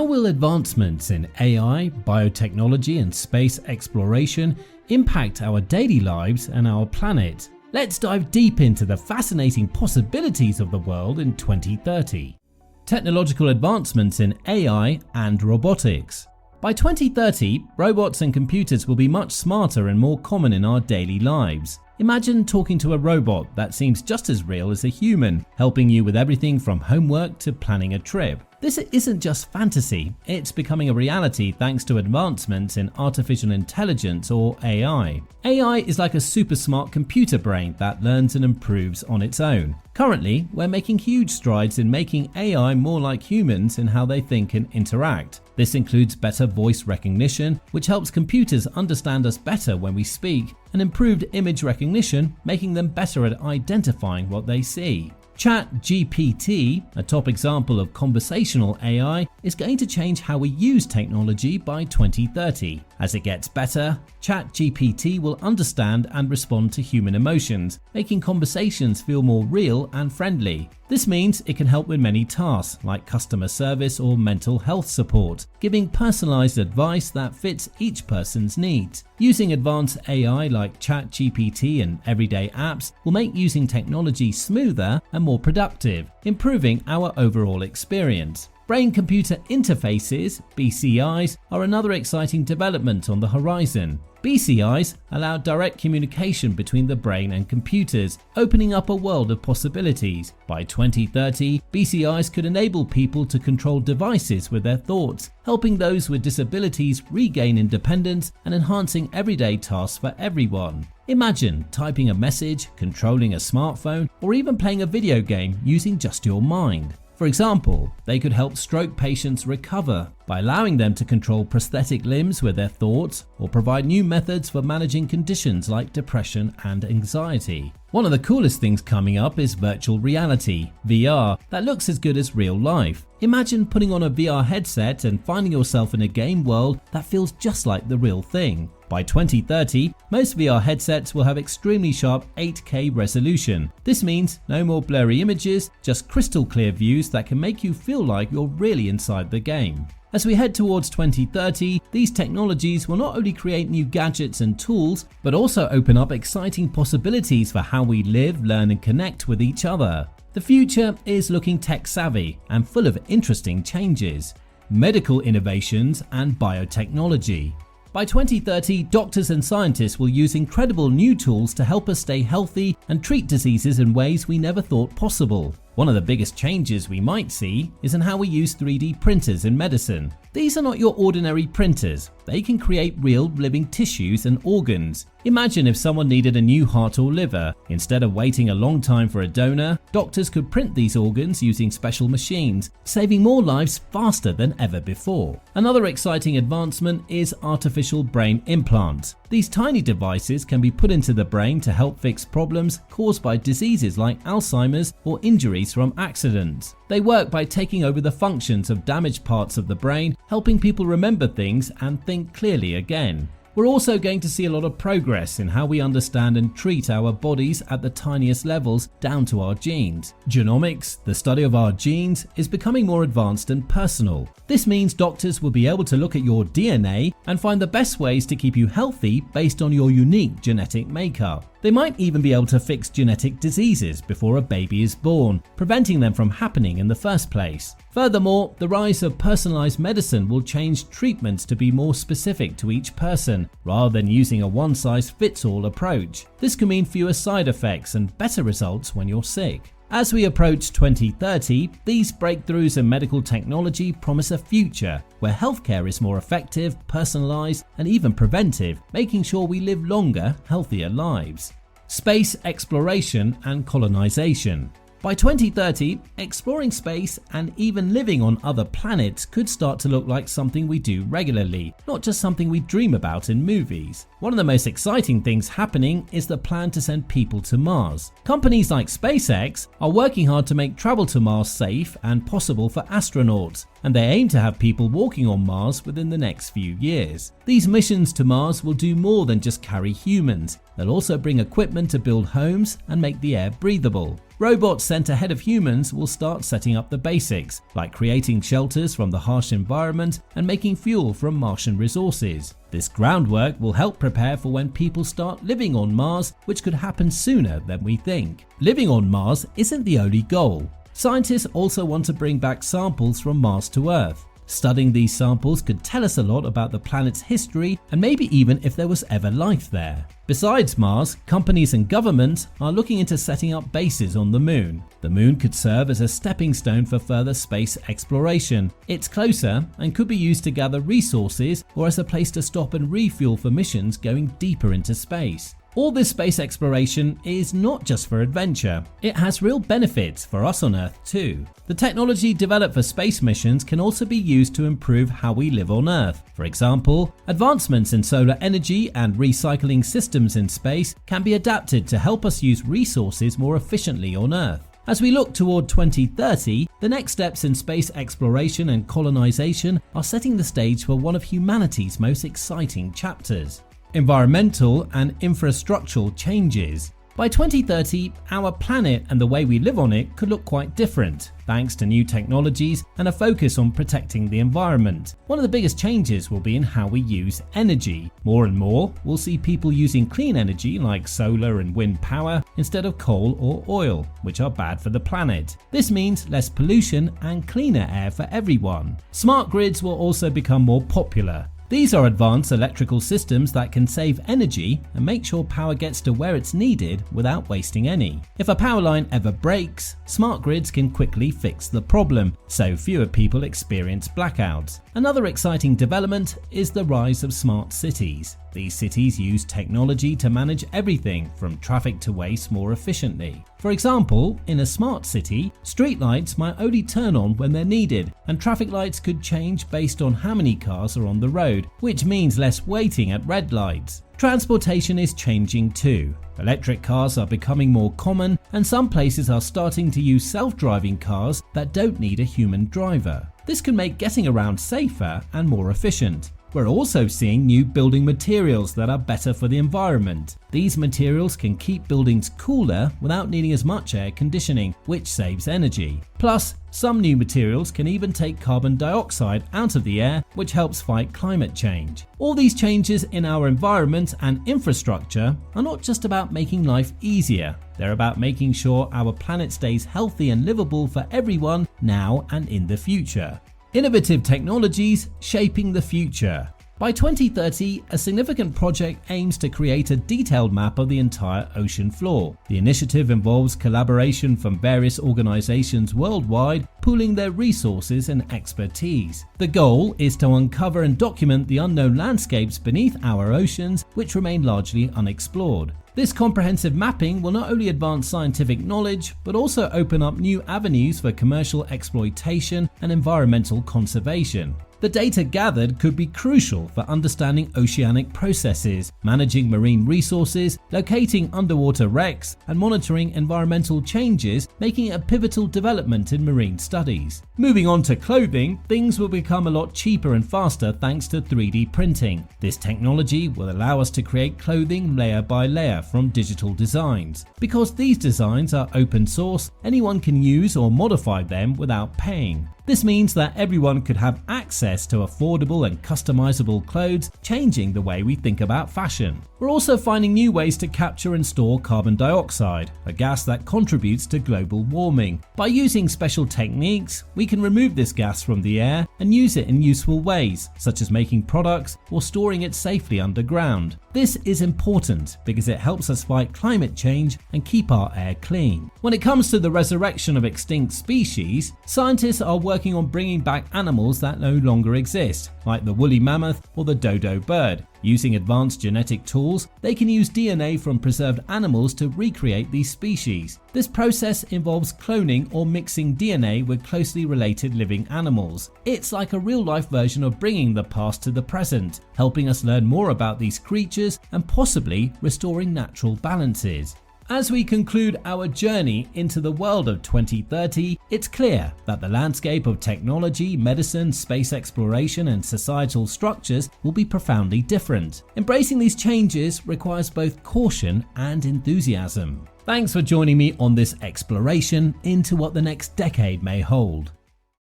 How will advancements in AI, biotechnology, and space exploration impact our daily lives and our planet? Let's dive deep into the fascinating possibilities of the world in 2030. Technological advancements in AI and robotics. By 2030, robots and computers will be much smarter and more common in our daily lives. Imagine talking to a robot that seems just as real as a human, helping you with everything from homework to planning a trip. This isn't just fantasy, it's becoming a reality thanks to advancements in artificial intelligence or AI. AI is like a super smart computer brain that learns and improves on its own. Currently, we're making huge strides in making AI more like humans in how they think and interact. This includes better voice recognition, which helps computers understand us better when we speak, and improved image recognition, making them better at identifying what they see. ChatGPT, a top example of conversational AI, is going to change how we use technology by 2030. As it gets better, ChatGPT will understand and respond to human emotions, making conversations feel more real and friendly. This means it can help with many tasks like customer service or mental health support, giving personalized advice that fits each person's needs. Using advanced AI like ChatGPT and everyday apps will make using technology smoother and more productive, improving our overall experience. Brain-computer interfaces, BCIs, are another exciting development on the horizon. BCIs allow direct communication between the brain and computers, opening up a world of possibilities. By 2030, BCIs could enable people to control devices with their thoughts, helping those with disabilities regain independence and enhancing everyday tasks for everyone. Imagine typing a message, controlling a smartphone, or even playing a video game using just your mind. For example, they could help stroke patients recover by allowing them to control prosthetic limbs with their thoughts, or provide new methods for managing conditions like depression and anxiety. One of the coolest things coming up is virtual reality, VR, that looks as good as real life. Imagine putting on a VR headset and finding yourself in a game world that feels just like the real thing. By 2030, most VR headsets will have extremely sharp 8K resolution. This means no more blurry images, just crystal clear views that can make you feel like you're really inside the game. As we head towards 2030, these technologies will not only create new gadgets and tools, but also open up exciting possibilities for how we live, learn, and connect with each other. The future is looking tech-savvy and full of interesting changes. Medical innovations and biotechnology. By 2030, doctors and scientists will use incredible new tools to help us stay healthy and treat diseases in ways we never thought possible. One of the biggest changes we might see is in how we use 3D printers in medicine. These are not your ordinary printers. They can create real living tissues and organs. Imagine if someone needed a new heart or liver. Instead of waiting a long time for a donor, doctors could print these organs using special machines, saving more lives faster than ever before. Another exciting advancement is artificial brain implants. These tiny devices can be put into the brain to help fix problems caused by diseases like Alzheimer's or injuries from accidents. They work by taking over the functions of damaged parts of the brain, helping people remember things and think clearly again. We're also going to see a lot of progress in how we understand and treat our bodies at the tiniest levels down to our genes. Genomics, the study of our genes, is becoming more advanced and personal. This means doctors will be able to look at your DNA and find the best ways to keep you healthy based on your unique genetic makeup. They might even be able to fix genetic diseases before a baby is born, preventing them from happening in the first place. Furthermore, the rise of personalized medicine will change treatments to be more specific to each person, rather than using a one-size-fits-all approach. This can mean fewer side effects and better results when you're sick. As we approach 2030, these breakthroughs in medical technology promise a future where healthcare is more effective, personalized, and even preventive, making sure we live longer, healthier lives. Space exploration and colonization. By 2030, exploring space and even living on other planets could start to look like something we do regularly, not just something we dream about in movies. One of the most exciting things happening is the plan to send people to Mars. Companies like SpaceX are working hard to make travel to Mars safe and possible for astronauts, and they aim to have people walking on Mars within the next few years. These missions to Mars will do more than just carry humans. They'll also bring equipment to build homes and make the air breathable. Robots sent ahead of humans will start setting up the basics, like creating shelters from the harsh environment and making fuel from Martian resources. This groundwork will help prepare for when people start living on Mars, which could happen sooner than we think. Living on Mars isn't the only goal. Scientists also want to bring back samples from Mars to Earth. Studying these samples could tell us a lot about the planet's history and maybe even if there was ever life there. Besides Mars, companies and governments are looking into setting up bases on the Moon. The Moon could serve as a stepping stone for further space exploration. It's closer and could be used to gather resources or as a place to stop and refuel for missions going deeper into space. All this space exploration is not just for adventure, it has real benefits for us on Earth too. The technology developed for space missions can also be used to improve how we live on Earth. For example, advancements in solar energy and recycling systems in space can be adapted to help us use resources more efficiently on Earth. As we look toward 2030, the next steps in space exploration and colonization are setting the stage for one of humanity's most exciting chapters: environmental and infrastructural changes. By 2030, our planet and the way we live on it could look quite different, thanks to new technologies and a focus on protecting the environment. One of the biggest changes will be in how we use energy. More and more, we'll see people using clean energy like solar and wind power instead of coal or oil, which are bad for the planet. This means less pollution and cleaner air for everyone. Smart grids will also become more popular. These are advanced electrical systems that can save energy and make sure power gets to where it's needed without wasting any. If a power line ever breaks, smart grids can quickly fix the problem, so fewer people experience blackouts. Another exciting development is the rise of smart cities. These cities use technology to manage everything from traffic to waste more efficiently. For example, in a smart city, streetlights might only turn on when they're needed, and traffic lights could change based on how many cars are on the road, which means less waiting at red lights. Transportation is changing too. Electric cars are becoming more common, and some places are starting to use self-driving cars that don't need a human driver. This can make getting around safer and more efficient. We're also seeing new building materials that are better for the environment. These materials can keep buildings cooler without needing as much air conditioning, which saves energy. Plus, some new materials can even take carbon dioxide out of the air, which helps fight climate change. All these changes in our environment and infrastructure are not just about making life easier. They're about making sure our planet stays healthy and livable for everyone now and in the future. Innovative technologies shaping the future. By 2030, a significant project aims to create a detailed map of the entire ocean floor. The initiative involves collaboration from various organizations worldwide, pooling their resources and expertise. The goal is to uncover and document the unknown landscapes beneath our oceans, which remain largely unexplored. This comprehensive mapping will not only advance scientific knowledge, but also open up new avenues for commercial exploitation and environmental conservation. The data gathered could be crucial for understanding oceanic processes, managing marine resources, locating underwater wrecks, and monitoring environmental changes, making it a pivotal development in marine studies. Moving on to clothing, things will become a lot cheaper and faster thanks to 3D printing. This technology will allow us to create clothing layer by layer from digital designs. Because these designs are open source, anyone can use or modify them without paying. This means that everyone could have access to affordable and customizable clothes, changing the way we think about fashion. We're also finding new ways to capture and store carbon dioxide, a gas that contributes to global warming. By using special techniques, we can remove this gas from the air and use it in useful ways, such as making products or storing it safely underground. This is important because it helps us fight climate change and keep our air clean. When it comes to the resurrection of extinct species, scientists are working on bringing back animals that no longer exist, like the woolly mammoth or the dodo bird. Using advanced genetic tools, they can use DNA from preserved animals to recreate these species. This process involves cloning or mixing DNA with closely related living animals. It's like a real-life version of bringing the past to the present, helping us learn more about these creatures and possibly restoring natural balances. As we conclude our journey into the world of 2030, it's clear that the landscape of technology, medicine, space exploration, and societal structures will be profoundly different. Embracing these changes requires both caution and enthusiasm. Thanks for joining me on this exploration into what the next decade may hold.